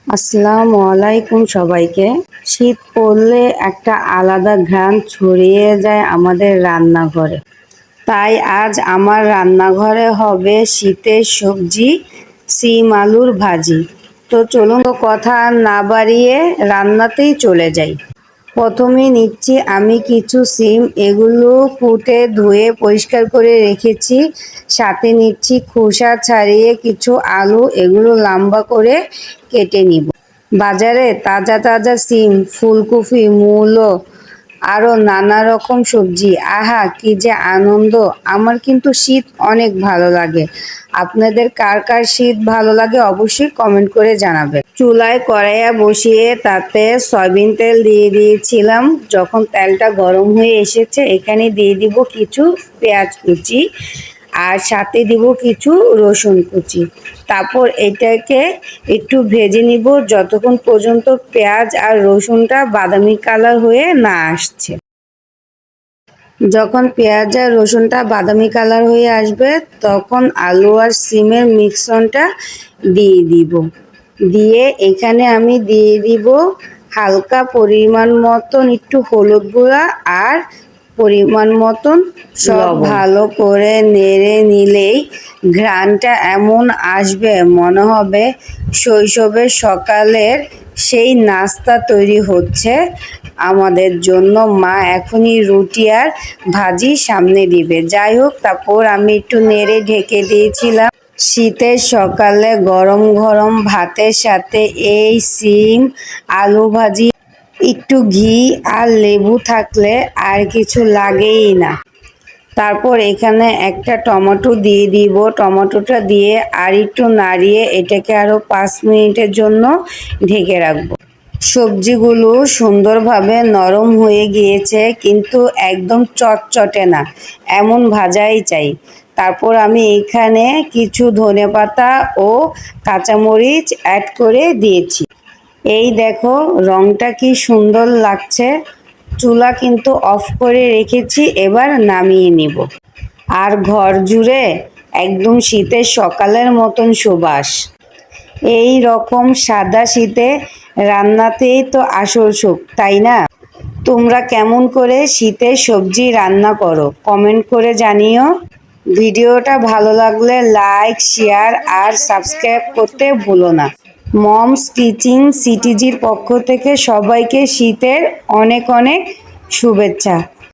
আসসালামু আলাইকুম সবাইকে। শীত পড়লে একটা আলাদা ঘ্রাণ ছড়িয়ে যায় আমাদের রান্নাঘরে। তাই আজ আমার রান্নাঘরে হবে শীতের সবজি সিম আলুর ভাজি। তো চলুন কথা আর না বাড়িয়ে রান্নাতেই চলে যাই। প্রথমে নিচ্ছি আমি কিছু সিম, এগুলো কুটে ধুয়ে পরিষ্কার করে রেখেছি। সাথে নিচ্ছি খোসা ছাড়িয়ে কিছু আলু, এগুলো লম্বা করে কেটে নিব। বাজারে তাজা তাজা সিম, ফুলকপি, মূলো আরও নানা রকম সবজি, আহা কি যে আনন্দ! আমার কিন্তু শীত অনেক ভালো লাগে। আপনাদের কার কার শীত ভালো লাগে অবশ্যই কমেন্ট করে জানাবেন। চুলায় কড়াইয়া বসিয়ে তাতে সয়াবিন তেল দিয়ে দিয়েছিলাম। যখন তেলটা গরম হয়ে এসেছে এখানে দিয়ে দিব কিছু পেঁয়াজ কুচি আর সাথে দিব কিছু রসুন কুচি। তারপর এটাকে একটু ভেজে নিব যতক্ষণ পর্যন্ত পেঁয়াজ আর রসুনটা বাদামি কালার হয়ে না আসছে। যখন পেঁয়াজ আর রসুনটা বাদামি কালার হয়ে আসবে তখন আলু আর সিমের মিশ্রণটা দিয়ে দিব। দিয়ে এখানে আমি দিয়ে দিব হালকা পরিমাণ মতন একটু হলুদ গুঁড়া আর পরিমাণ মতন সব ভালো করে নেড়ে নিলেই ঘ্রাণটা এমন আসবে মনে হবে শৈশবের সকালের সেই নাস্তা তৈরি হচ্ছে আমাদের জন্য। মা এখনই রুটি আর ভাজি সামনে দিবে। যাই হোক, তারপর আমি একটু নেড়ে ঢেকে দিয়েছিলাম। শীতের সকালে গরম গরম ভাতের সাথে এই সিম আলু ভাজি, একটু ঘি আর লেবু থাকলে আর কিছু লাগেই না। তারপর এখানে একটা টমেটো দিয়ে দিব। টমেটোটা দিয়ে আর একটু নাড়িয়ে এটাকে আরও 5 মিনিটের জন্য ঢেকে রাখবো। সবজিগুলো সুন্দরভাবে নরম হয়ে গিয়েছে কিন্তু একদম চটচটে না, এমন ভাজাই চাই। তারপর আমি এখানে কিছু ধনেপাতা ও কাঁচামরিচ অ্যাড করে দিয়েছি। এই দেখো রংটা কি সুন্দর লাগছে। চুলা কিন্তু অফ করে রেখেছি, এবার নামিয়ে নিব। আর ঘর জুড়ে একদম শীতের সকালের মতন সুবাস। এই রকম সাদা শীতে রান্নাতেই তো আসল সুখ, তাই না? তোমরা কেমন করে শীতের সবজি রান্না করো কমেন্ট করে জানিও। ভিডিওটা ভালো লাগলে লাইক, শেয়ার আর সাবস্ক্রাইব করতে ভুলো না। মমস কিচেন সিটিজির পক্ষ থেকে সবাইকে শীতের অনেক অনেক শুভেচ্ছা।